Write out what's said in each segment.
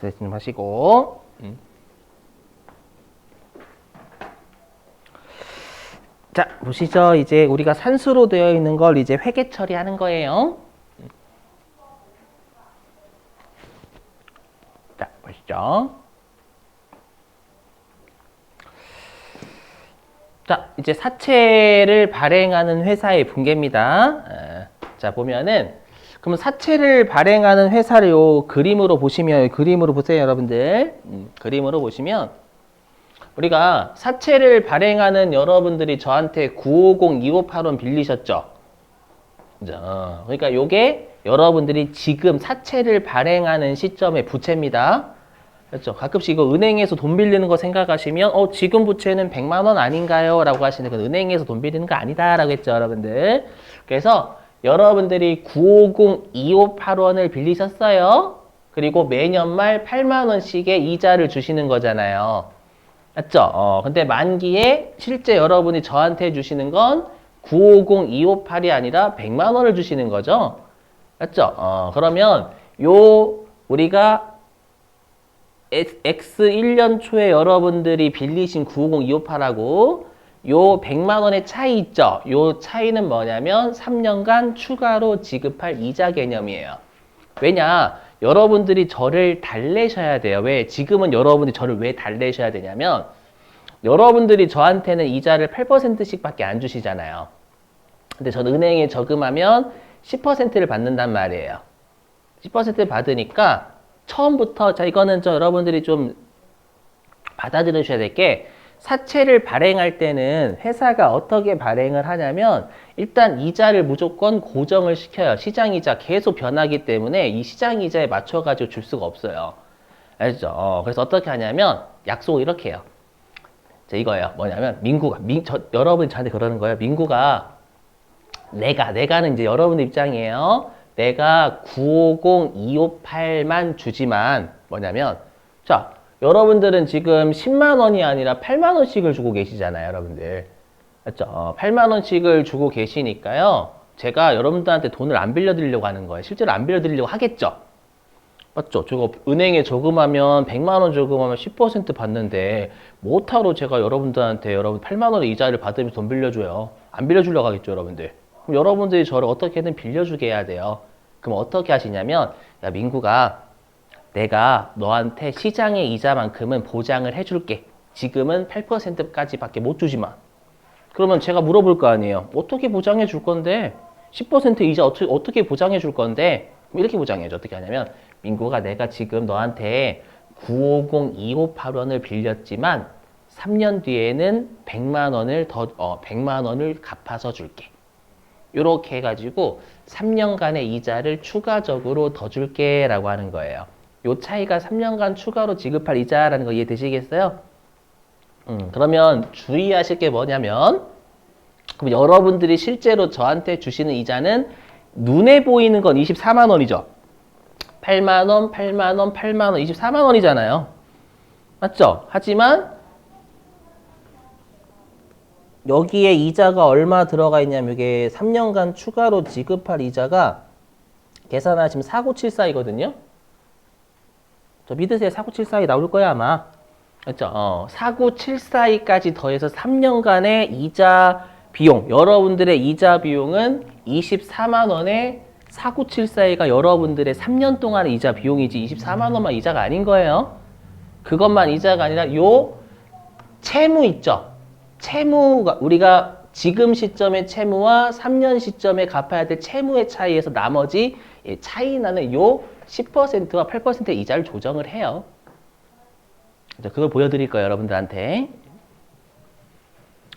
말씀하시고. 자, 보시죠. 이제 우리가 산수로 되어 있는 걸 이제 회계 처리하는 거예요. 자, 보시죠. 자, 이제 사채를 발행하는 회사의 분계입니다. 자, 보면은, 그러면 사채를 발행하는 회사를 요 그림으로 보시면, 그림으로 보세요, 여러분들. 그림으로 보시면, 우리가 사채를 발행하는 여러분들이 저한테 950-2581 빌리셨죠? 그러니까 요게 여러분들이 지금 사채를 발행하는 시점의 부채입니다. 그렇죠? 가끔씩 이거 은행에서 돈 빌리는 거 생각하시면 지금 부채는 100만 원 아닌가요? 라고 하시는 건 은행에서 돈 빌리는 거 아니다 라고 했죠, 여러분들. 그래서 여러분들이 950-2581을 빌리셨어요. 그리고 매년 말 8만 원씩의 이자를 주시는 거잖아요. 맞죠? 근데 만기에 실제 여러분이 저한테 주시는 건 950-2581이 아니라 100만 원을 주시는 거죠. 맞죠? 그러면 우리가 X 1년 초에 여러분들이 빌리신 950-2581하고 요 100만 원의 차이 있죠? 요 차이는 뭐냐면 3년간 추가로 지급할 이자 개념이에요. 왜냐? 여러분들이 저를 달래셔야 돼요. 왜? 지금은 여러분이 저를 왜 달래셔야 되냐면 여러분들이 저한테는 이자를 8%씩 밖에 안 주시잖아요. 근데 저는 은행에 저금하면 10%를 받는단 말이에요. 10%를 받으니까 처음부터 이거는 여러분들이 좀 받아들여셔야 될 게 사채를 발행할 때는 회사가 어떻게 발행을 하냐면 일단 이자를 무조건 고정을 시켜요. 시장이자 계속 변하기 때문에 이 시장이자에 맞춰가지고 줄 수가 없어요. 알죠? 그래서 어떻게 하냐면 약속을 이렇게 해요. 자, 이거예요. 뭐냐면 여러분이 저한테 그러는 거예요. 민구가 내가는 이제 여러분 입장이에요. 내가 950-258만 주지만 뭐냐면 자, 여러분들은 지금 10만 원이 아니라 8만 원씩을 주고 계시잖아요, 여러분들. 맞죠? 8만 원씩을 주고 계시니까요. 제가 여러분들한테 돈을 안 빌려드리려고 하는 거예요. 실제로 안 빌려드리려고 하겠죠? 맞죠? 저거 은행에 저금하면 100만 원 저금하면 10% 받는데 뭐하러 제가 여러분들한테 여러분 8만 원의 이자를 받으면서 돈 빌려줘요? 안 빌려주려고 하겠죠, 여러분들. 그럼 여러분들이 저를 어떻게든 빌려주게 해야 돼요. 그럼 어떻게 하시냐면 야, 민구가 내가 너한테 시장의 이자만큼은 보장을 해줄게. 지금은 8%까지밖에 못 주지만. 그러면 제가 물어볼 거 아니에요. 어떻게 보장해 줄 건데? 10% 이자 어떻게 보장해 줄 건데? 이렇게 보장해줘. 어떻게 하냐면 민구가 내가 지금 너한테 950-2581을 빌렸지만 3년 뒤에는 100만 원을 갚아서 줄게. 이렇게 해가지고 3년간의 이자를 추가적으로 더 줄게 라고 하는 거예요. 요 차이가 3년간 추가로 지급할 이자라는 거 이해되시겠어요? 그러면 주의하실 게 뭐냐면 그럼 여러분들이 실제로 저한테 주시는 이자는 눈에 보이는 건 24만 원이죠. 8만 원, 8만 원, 8만 원, 24만 원이잖아요. 맞죠? 하지만 여기에 이자가 얼마 들어가 있냐면 이게 3년간 추가로 지급할 이자가 계산하시면 4974이거든요. 저 믿으세요. 4974이 나올 거야 아마. 그렇죠? 4974까지 더해서 3년간의 이자 비용, 여러분들의 이자 비용은 24만 원에 4974가 여러분들의 3년 동안의 이자 비용이지 24만 원만 이자가 아닌 거예요. 그것만 이자가 아니라 요 채무 있죠? 채무가 우리가 지금 시점의 채무와 3년 시점에 갚아야 될 채무의 차이에서 나머지 차이 나는 요 10%와 8%의 이자를 조정을 해요. 그걸 보여드릴 거예요, 여러분들한테.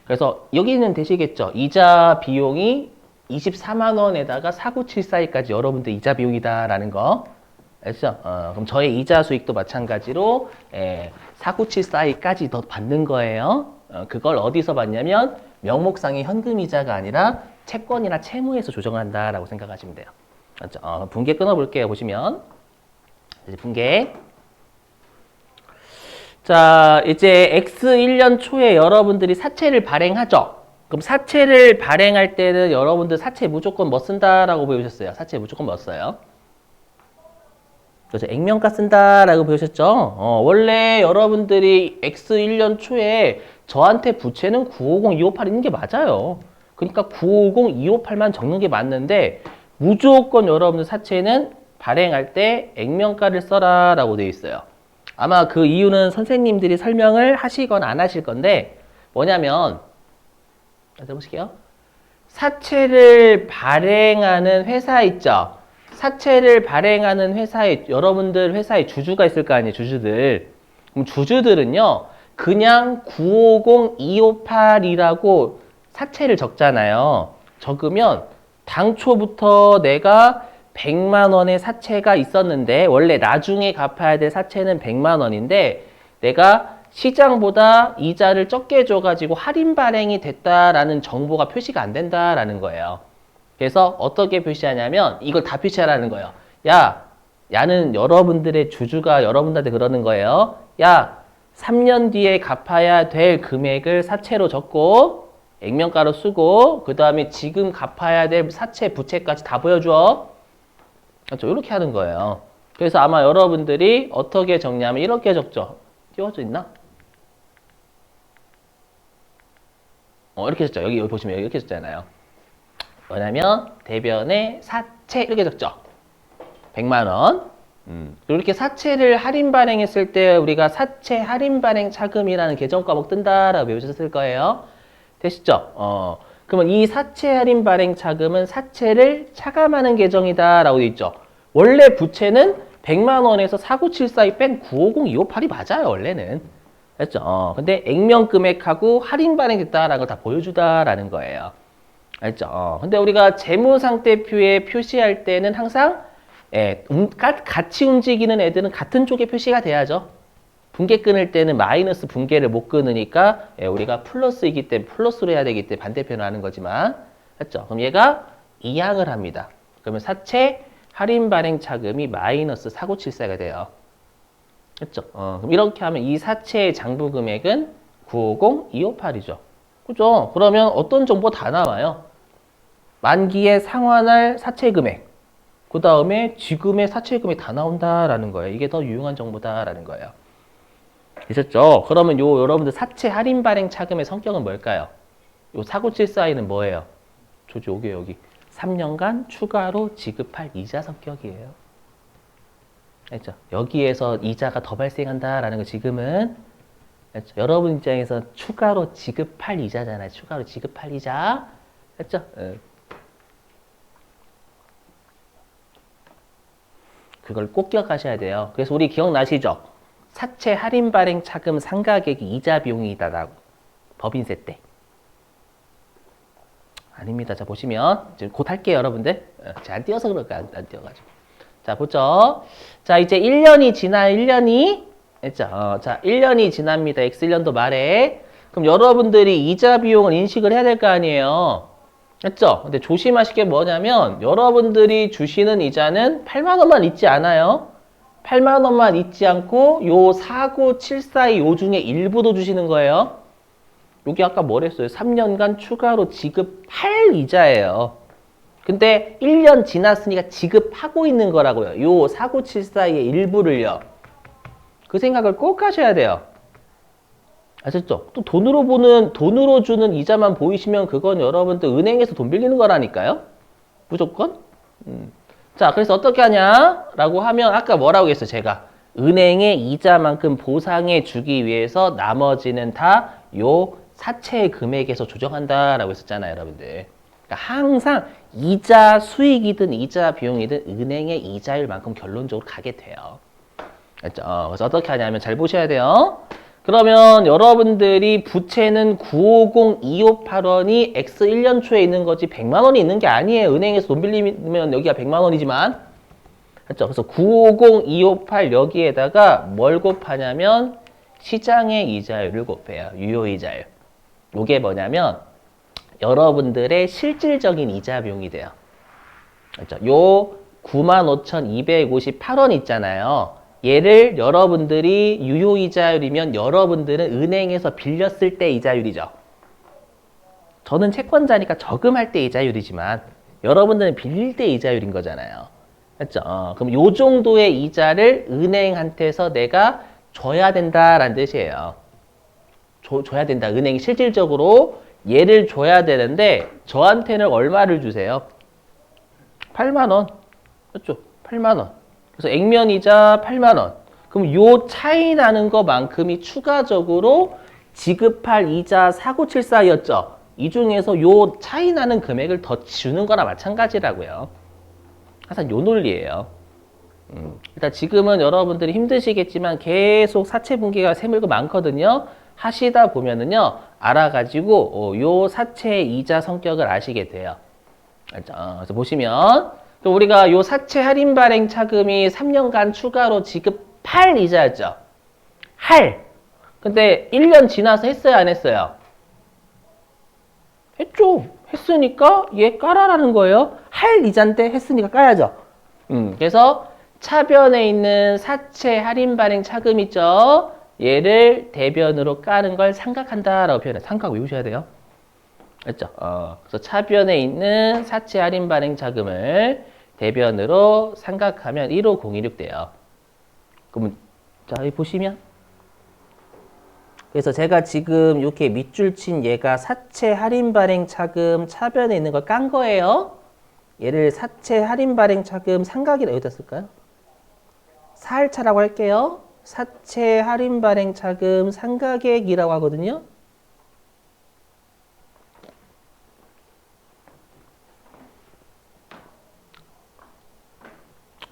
그래서 여기는 되시겠죠? 이자 비용이 24만 원에다가 4974까지 여러분들 이자 비용이다라는 거. 알죠? 그럼 저의 이자 수익도 마찬가지로 4974까지 더 받는 거예요. 그걸 어디서 받냐면 명목상의 현금 이자가 아니라 채권이나 채무에서 조정한다라고 생각하시면 돼요. 맞죠? 분계 끊어볼게요. 보시면 이제 분계. 자, 이제 X 1년 초에 여러분들이 사채를 발행하죠. 그럼 사채를 발행할 때는 여러분들 사채 무조건 뭐 쓴다라고 배우셨어요? 사채 무조건 뭐 써요? 그래서 액면가 쓴다라고 배우셨죠? 원래 여러분들이 X 1년 초에 저한테 부채는 950, 258 있는 게 맞아요. 그러니까 950, 258만 적는 게 맞는데 무조건 여러분들 사채는 발행할 때 액면가를 써라라고 되어 있어요. 아마 그 이유는 선생님들이 설명을 하시거나 안 하실 건데 뭐냐면 보실게요. 사채를 발행하는 회사 있죠? 사채를 발행하는 회사에 여러분들 회사에 주주가 있을 거 아니에요, 주주들. 그럼 주주들은요, 그냥 950, 258이라고 사채를 적잖아요. 적으면 당초부터 내가 100만 원의 사채가 있었는데 원래 나중에 갚아야 될 사채는 100만 원인데 내가 시장보다 이자를 적게 줘가지고 할인 발행이 됐다라는 정보가 표시가 안 된다라는 거예요. 그래서 어떻게 표시하냐면 이걸 다 표시하라는 거예요. 야는 여러분들의 주주가 여러분들한테 그러는 거예요. 야, 3년 뒤에 갚아야 될 금액을 사채로 적고 액면가로 쓰고 그 다음에 지금 갚아야 될 사채 부채까지 다 보여줘. 그렇죠? 이렇게 하는 거예요. 그래서 아마 여러분들이 어떻게 적냐면 이렇게 적죠. 띄워져 있나? 이렇게 적죠. 여기 보시면 이렇게 적잖아요. 뭐냐면 대변에 사채 이렇게 적죠. 100만 원. 이렇게 사채를 할인 발행했을 때 우리가 사채 할인 발행 차금이라는 계정 과목 뜬다라고 배우셨을 거예요. 되시죠? 그러면 이 사채 할인 발행 차금은 사채를 차감하는 계정이다라고 되어 있죠. 원래 부채는 100만 원에서 4974이 뺀 950, 258이 맞아요, 원래는. 됐죠? 근데 액면 금액하고 할인 발행됐다라는 걸 다 보여주다라는 거예요. 알죠? 근데 우리가 재무상태표에 표시할 때는 항상 같이 움직이는 애들은 같은 쪽에 표시가 돼야죠. 분계 끊을 때는 마이너스 분계를 못 끊으니까 우리가 플러스이기 때문에 플러스로 해야 되기 때문에 반대편을 하는 거지만 맞죠? 그럼 얘가 이항을 합니다. 그러면 사채 할인 발행 차금이 마이너스 4974가 돼요. 그렇죠? 그럼 이렇게 하면 이 사채의 장부 금액은 950, 258이죠. 그죠? 그러면 어떤 정보 다 나와요. 만기에 상환할 사채 금액, 그 다음에 지금의 사채 금액 다 나온다라는 거예요. 이게 더 유용한 정보다라는 거예요. 되셨죠? 그러면 여러분들 사채 할인 발행 차금의 성격은 뭘까요? 요 4974에는 뭐예요? 여기 3년간 추가로 지급할 이자 성격이에요. 알죠? 여기에서 이자가 더 발생한다라는 거 지금은 알죠? 여러분 입장에서 추가로 지급할 이자잖아요. 추가로 지급할 이자. 알죠? 그걸 꼭 기억하셔야 돼요. 그래서 우리 기억나시죠? 사채 할인 발행 차금 상가액이 이자 비용이다라고 법인세 때. 아닙니다. 자 보시면 지금 곧 할게요, 여러분들. 제가 안 띄워서 그럴까요? 안 띄워가지고. 자 보죠. 자 이제 1년이 지나 1년이 했죠. 자 1년이 지납니다. X 1년도 말에. 그럼 여러분들이 이자 비용을 인식을 해야 될 거 아니에요. 했죠? 근데 조심하실 게 뭐냐면 여러분들이 주시는 이자는 8만 원만 있지 않아요. 8만 원만 있지 않고 요 49742 요 중에 일부도 주시는 거예요. 여기 아까 뭐랬어요? 3년간 추가로 지급할 이자예요. 근데 1년 지났으니까 지급하고 있는 거라고요. 요 49742의 일부를요. 그 생각을 꼭 하셔야 돼요. 아셨죠? 또 돈으로 주는 이자만 보이시면 그건 여러분들 은행에서 돈 빌리는 거라니까요. 무조건. 자, 그래서 어떻게 하냐라고 하면 아까 뭐라고 했어요, 제가. 은행의 이자만큼 보상해 주기 위해서 나머지는 다 요 사채 금액에서 조정한다라고 했었잖아요, 여러분들. 그러니까 항상 이자 수익이든 이자 비용이든 은행의 이자율만큼 결론적으로 가게 돼요. 알죠? 그래서 어떻게 하냐면 잘 보셔야 돼요. 그러면 여러분들이 부채는 950, 258원이 X 1년 초에 있는 거지 100만 원이 있는 게 아니에요. 은행에서 돈 빌리면 여기가 100만 원이지만. 그렇죠? 그래서 950, 258 여기에다가 뭘 곱하냐면 시장의 이자율을 곱해요. 유효이자율. 이게 뭐냐면 여러분들의 실질적인 이자 비용이 돼요. 그렇죠? 요 95,258원 있잖아요. 얘를 여러분들이 유효이자율이면 여러분들은 은행에서 빌렸을 때 이자율이죠. 저는 채권자니까 저금할 때 이자율이지만 여러분들은 빌릴 때 이자율인 거잖아요. 맞죠? 그럼 요 정도의 이자를 은행한테서 내가 줘야 된다라는 뜻이에요. 줘야 된다. 은행이 실질적으로 얘를 줘야 되는데 저한테는 얼마를 주세요? 8만 원. 맞죠? 8만 원. 그래서 액면이자 8만 원. 그럼 요 차이 나는 것만큼이 추가적으로 지급할 이자 4974였죠. 이 중에서 요 차이 나는 금액을 더 주는 거나 마찬가지라고요. 항상 요 논리예요. 일단 지금은 여러분들이 힘드시겠지만 계속 사채 분기가 세물고 많거든요. 하시다 보면은요, 알아가지고 요 사채 이자 성격을 아시게 돼요. 알죠? 그래서 보시면 또 우리가 요 사채 할인 발행 차금이 3년간 추가로 지급할 이자였죠. 할. 근데 1년 지나서 했어요, 안 했어요? 했죠. 했으니까 얘 까라라는 거예요. 할 이자인데 했으니까 까야죠. 그래서 차변에 있는 사채 할인 발행 차금 있죠. 얘를 대변으로 까는 걸 삼각한다라고 표현해요. 삼각 외우셔야 돼요. 알죠? 그래서 차변에 있는 사채 할인 발행 자금을 대변으로 삼각하면 15026 돼요. 그러면 자, 여기 보시면 그래서 제가 지금 이렇게 밑줄 친 얘가 사채 할인 발행 차금 차변에 있는 걸 깐 거예요. 얘를 사채 할인 발행 차금 삼각이라 여기다 쓸까요? 사할차라고 할게요. 사채 할인 발행 차금 삼각액이라고 하거든요.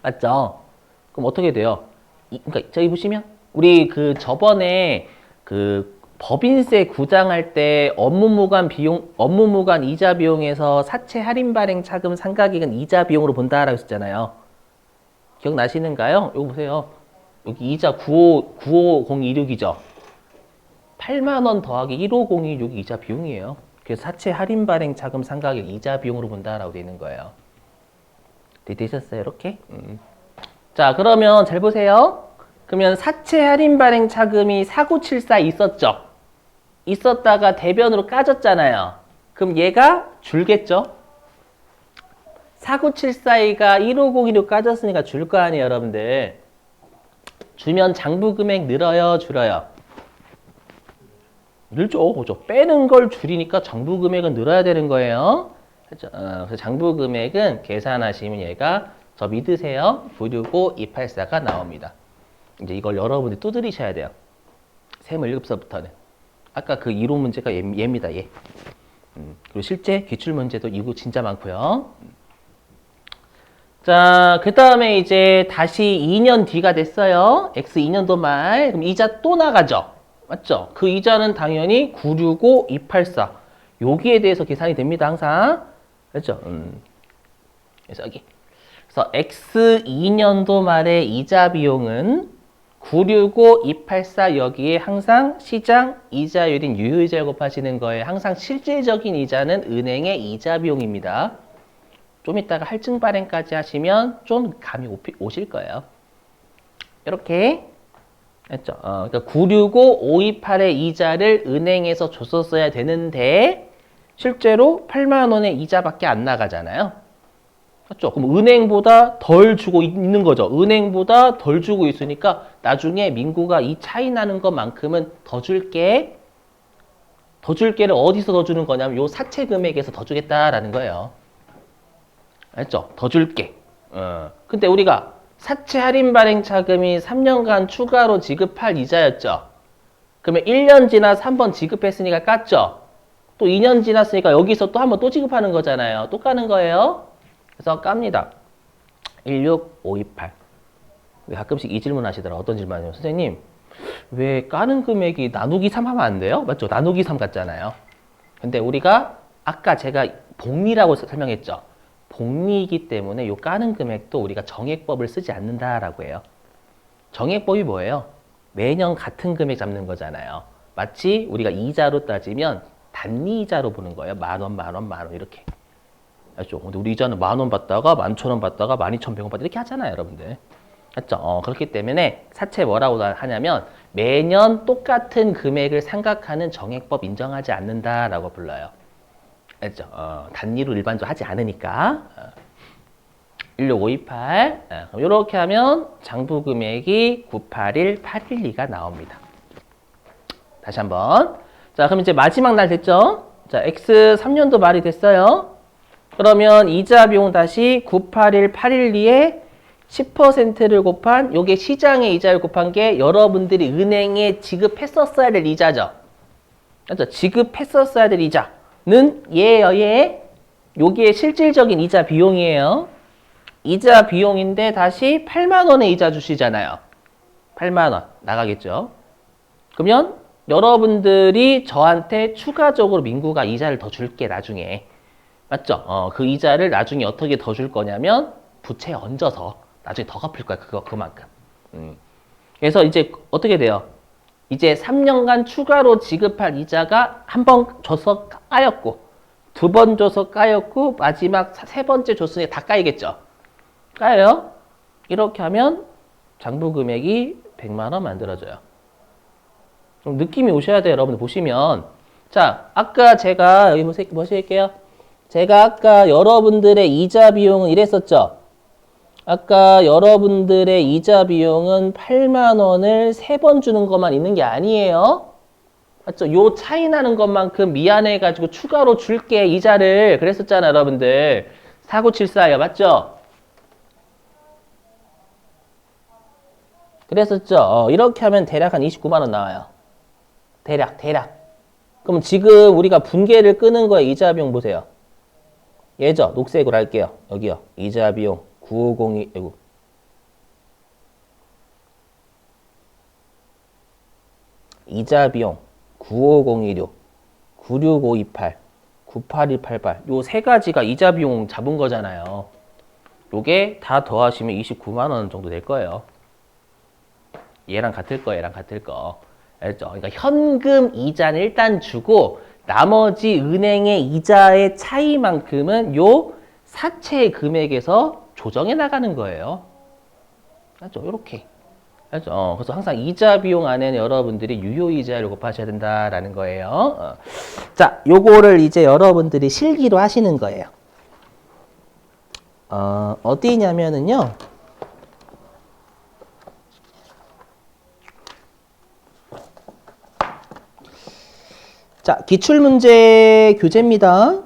맞죠? 그럼 어떻게 돼요? 그러니까 저기 보시면 우리 그 저번에 그 법인세 구장할 때 업무무관 이자 비용에서 사채 할인 발행 차금 상각액은 이자 비용으로 본다라고 했잖아요. 기억나시는가요? 이거 보세요. 여기 이자 95026이죠. 8만 원 더하기 15026이 이자 비용이에요. 그래서 사채 할인 발행 차금 상각액 이자 비용으로 본다라고 되어 있는 거예요. 되셨어요? 이렇게? 자, 그러면 잘 보세요. 그러면 사채 할인 발행 차금이 4974 있었죠? 있었다가 대변으로 까졌잖아요. 그럼 얘가 줄겠죠? 4974가 15016 까졌으니까 줄 거 아니에요, 여러분들. 주면 장부 금액 늘어요, 줄어요? 늘죠, 그죠? 빼는 걸 줄이니까 장부 금액은 늘어야 되는 거예요. 그렇죠? 그래서 장부 금액은 계산하시면 얘가 저 믿으세요. 965284가 나옵니다. 이제 이걸 여러분들이 두드리셔야 돼요. 세무 1급서부터는. 아까 그 이론 문제가 얘입니다, 얘. 그리고 실제 기출 문제도 이거 진짜 많고요. 자, 그 다음에 이제 다시 2년 뒤가 됐어요. X 2년도 말. 그럼 이자 또 나가죠? 맞죠? 그 이자는 당연히 965284. 여기에 대해서 계산이 됩니다, 항상. 그렇죠? 그래서 여기. 그래서 X 2년도 말의 이자 비용은 965284 여기에 항상 시장 이자율인 유효이자를 곱하시는 거예요. 항상 실질적인 이자는 은행의 이자 비용입니다. 좀 이따가 할증 발행까지 하시면 좀 감이 오실 거예요. 이렇게 했죠. 그러니까 965528의 이자를 은행에서 줬었어야 되는데 실제로 8만 원의 이자밖에 안 나가잖아요. 맞죠? 그럼 은행보다 덜 주고 있는 거죠. 은행보다 덜 주고 있으니까 나중에 민구가 이 차이 나는 것만큼은 더 줄게. 더 줄게를 어디서 더 주는 거냐면 요 사채 금액에서 더 주겠다라는 거예요. 알죠? 더 줄게. 근데 우리가 사채 할인 발행 차금이 3년간 추가로 지급할 이자였죠. 그러면 1년 지나서 한 번 지급했으니까 깠죠. 또 2년 지났으니까 여기서 또 한 번 또 지급하는 거잖아요. 또 까는 거예요. 그래서 깝니다. 16528. 가끔씩 이 질문 하시더라고요. 어떤 질문 하냐면 선생님 왜 까는 금액이 나누기 3 하면 안 돼요? 맞죠? 나누기 3 같잖아요. 근데 우리가 아까 제가 복리라고 설명했죠. 복리이기 때문에 요 까는 금액도 우리가 정액법을 쓰지 않는다라고 해요. 정액법이 뭐예요? 매년 같은 금액 잡는 거잖아요. 마치 우리가 이자로 따지면 단리이자로 보는 거예요. 만 원, 만 원, 만 원 이렇게. 알죠? 근데 우리 이자는 10,000원 받다가 11,000원 받다가 12,100원 받다가 이렇게 하잖아요, 여러분들. 맞죠? 그렇기 때문에 사채 뭐라고 하냐면 매년 똑같은 금액을 삼각하는 정액법 인정하지 않는다라고 불러요. 알죠? 단위로 일반적으로 하지 않으니까. 16528. 그럼 이렇게 하면 장부 금액이 981812가 나옵니다. 다시 한번. 자, 그럼 이제 마지막 날 됐죠? 자, X 3년도 말이 됐어요. 그러면 이자 비용 다시 981812에 10%를 곱한 요게 시장의 이자를 곱한 게 여러분들이 은행에 지급했었어야 될 이자죠. 그렇죠? 지급했었어야 될 이자는 얘예요, 얘. 요게 실질적인 이자 비용이에요. 이자 비용인데 다시 8만 원의 이자 주시잖아요. 8만 원 나가겠죠. 그러면 여러분들이 저한테 추가적으로 민구가 이자를 더 줄게 나중에. 맞죠? 그 이자를 나중에 어떻게 더 줄 거냐면 부채에 얹어서 나중에 더 갚을 거야. 그만큼. 그래서 이제 어떻게 돼요? 이제 3년간 추가로 지급할 이자가 한 번 줘서 까였고 두 번 줘서 까였고 마지막 세 번째 줬으니 다 까이겠죠. 까요. 이렇게 하면 장부 금액이 100만 원 만들어져요. 좀 느낌이 오셔야 돼요. 여러분들 보시면. 자, 아까 제가 여기 보실게요. 제가 아까 여러분들의 이자 비용은 이랬었죠. 아까 여러분들의 이자 비용은 8만 원을 3번 주는 것만 있는 게 아니에요. 맞죠? 요 차이 나는 것만큼 미안해가지고 추가로 줄게 이자를 그랬었잖아요. 여러분들. 4974요. 맞죠? 그랬었죠. 이렇게 하면 대략 한 29만 원 나와요. 대략. 그럼 지금 우리가 분계를 끄는 거에 이자 비용 보세요. 얘죠. 녹색으로 할게요. 여기요. 이자 비용 9502. 아이고. 이자 비용 95016, 96528, 98188. 요 세 가지가 이자 비용 잡은 거잖아요. 요게 다 더하시면 29만 원 정도 될 거예요. 얘랑 같을 거, 얘랑 같을 거. 알죠? 그러니까 현금 이자는 일단 주고 나머지 은행의 이자의 차이만큼은 요 사채 금액에서 조정해 나가는 거예요. 알죠? 요렇게. 알죠? 그래서 항상 이자 비용 안에는 여러분들이 유효이자를 곱하셔야 된다라는 거예요. 자, 요거를 이제 여러분들이 실기로 하시는 거예요. 어디냐면은요. 자, 기출문제 교재입니다.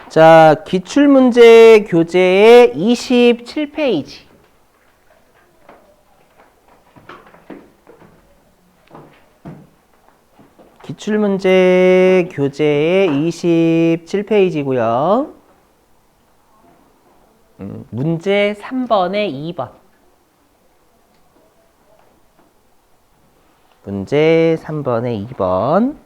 자, 기출문제 교재의 27페이지. 기출문제 교재의 27페이지고요. 문제 3번에 2번. 문제 3번에 2번.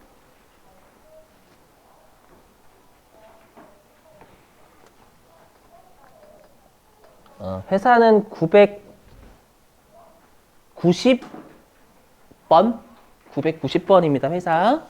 회사는 990번? 990번입니다, 회사.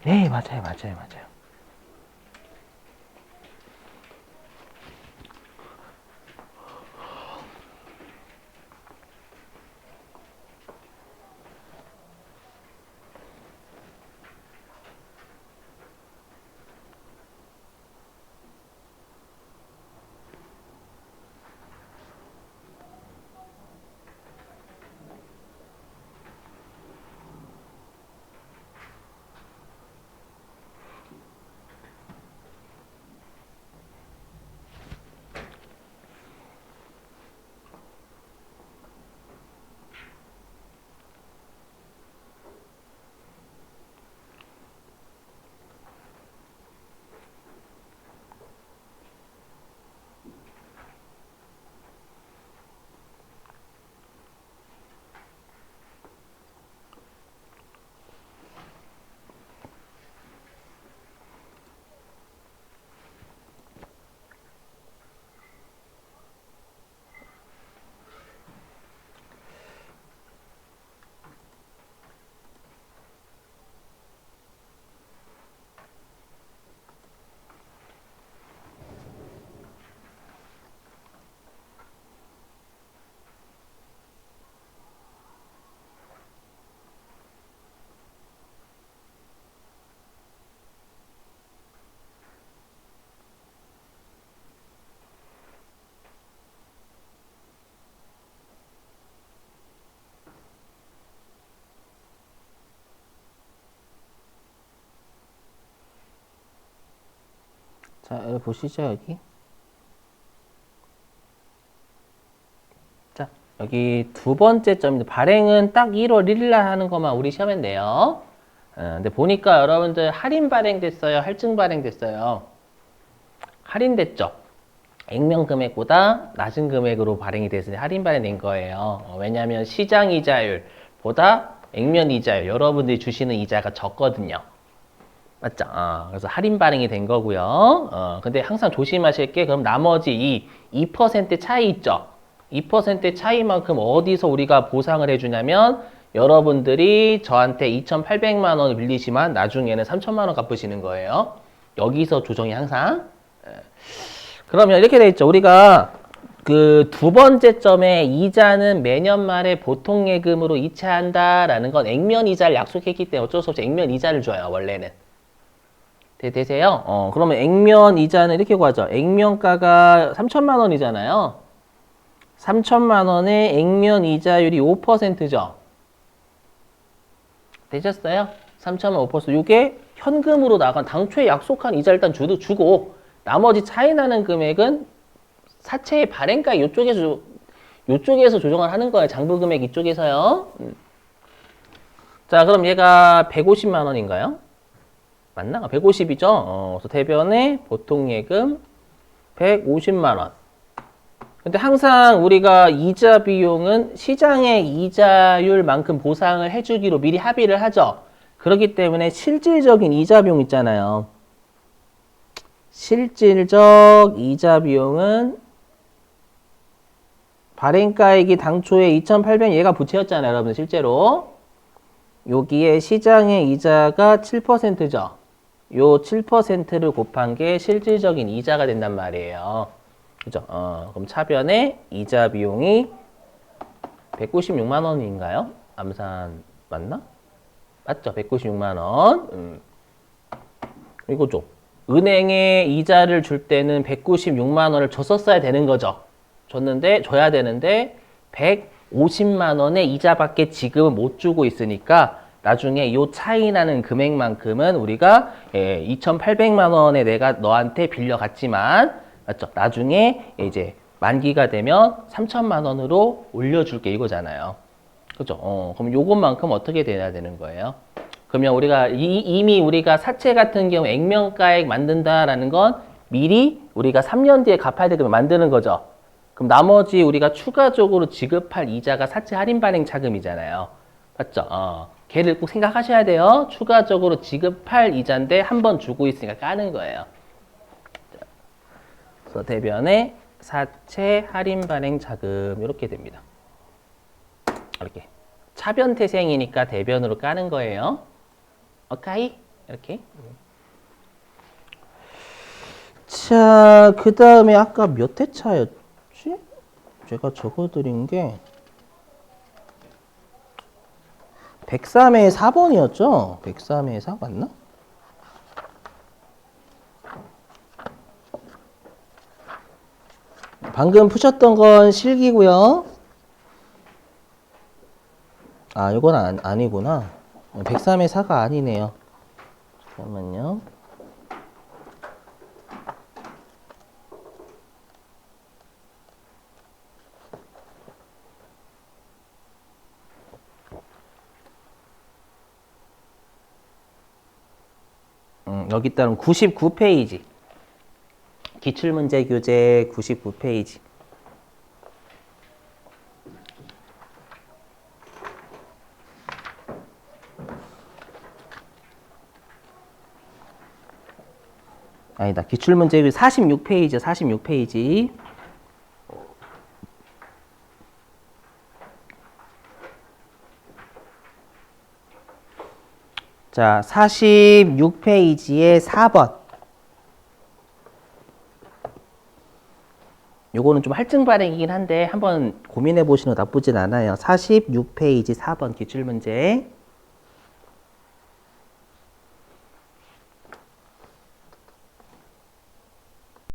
네, 맞아요. 자, 여기 보시죠, 여기. 자, 여기 두 번째 점입니다. 발행은 딱 1월 1일 날 하는 것만 우리 시험했네요. 근데 보니까 여러분들 할인 발행됐어요? 할증 발행됐어요? 할인됐죠? 액면 금액보다 낮은 금액으로 발행이 돼서 할인 발행된 거예요. 왜냐하면 시장 이자율보다 액면 이자율, 여러분들이 주시는 이자가 적거든요. 맞죠? 그래서 할인 발행이 된 거고요. 근데 항상 조심하실 게 그럼 나머지 이 2% 차이 있죠? 2% 차이만큼 어디서 우리가 보상을 해주냐면 여러분들이 저한테 2,800만 원을 빌리시면 나중에는 3,000만 원 갚으시는 거예요. 여기서 조정이 항상. 그러면 이렇게 돼 있죠. 우리가 그 두 번째 점에 이자는 매년 말에 보통 예금으로 이체한다라는 건 액면 이자를 약속했기 때문에 어쩔 수 없이 액면 이자를 줘요. 원래는. 되세요? 그러면 액면 이자는 이렇게 구하죠. 액면가가 3천만 원이잖아요. 3천만 원에 액면 이자율이 5%죠. 되셨어요? 3천만 5%. 이게 현금으로 나간 당초에 약속한 이자 일단 주고 나머지 차이 나는 금액은 사채의 발행가 요쪽에서 조정을 하는 거예요. 장부 금액 이쪽에서요. 자, 그럼 얘가 150만 원인가요? 맞나? 150이죠? 그래서 대변에 보통 예금 150만 원. 근데 항상 우리가 이자 비용은 시장의 이자율만큼 보상을 해주기로 미리 합의를 하죠. 그렇기 때문에 실질적인 이자 비용 있잖아요. 실질적 이자 비용은 발행가액이 당초에 2,800 얘가 부채였잖아요. 여러분 실제로. 여기에 시장의 이자가 7%죠. 요 7%를 곱한 게 실질적인 이자가 된단 말이에요. 그죠? 그럼 차변에 이자 비용이 196만 원인가요? 암산 맞나? 맞죠? 196만 원. 이거죠. 은행에 이자를 줄 때는 196만 원을 줬었어야 되는 거죠. 줘야 되는데 150만 원의 이자밖에 지금은 못 주고 있으니까 나중에 이 차이 나는 금액만큼은 우리가 2,800만 원에 내가 너한테 빌려갔지만 맞죠? 나중에 이제 만기가 되면 3천만 원으로 올려줄게 이거잖아요. 그죠? 그럼 요것만큼 어떻게 돼야 되는 거예요? 그러면 우리가 이미 우리가 사채 같은 경우 액면가액 만든다라는 건 미리 우리가 3년 뒤에 갚아야 되면 만드는 거죠. 그럼 나머지 우리가 추가적으로 지급할 이자가 사채 할인 발행 자금이잖아요. 맞죠? 걔를 꼭 생각하셔야 돼요. 추가적으로 지급할 이자인데 한 번 주고 있으니까 까는 거예요. 그래서 대변에 사채 할인 발행 자금 이렇게 됩니다. 이렇게 차변 태생이니까 대변으로 까는 거예요. 오케이? 이렇게. 자, 그 다음에 아까 몇 회 차였지? 제가 적어드린 게 103의 4번이었죠? 103의 4 맞나? 방금 푸셨던 건 실기고요. 아, 이건 아니구나. 103의 4가 아니네요. 잠깐만요. 여기 따른 99페이지. 기출문제 교재 99페이지. 아니다. 기출문제 교재 46페이지, 46페이지. 자, 46페이지에 4번. 요거는 좀 할증 발행이긴 한데 한번 고민해 보시는 거 나쁘진 않아요. 46페이지 4번 기출문제.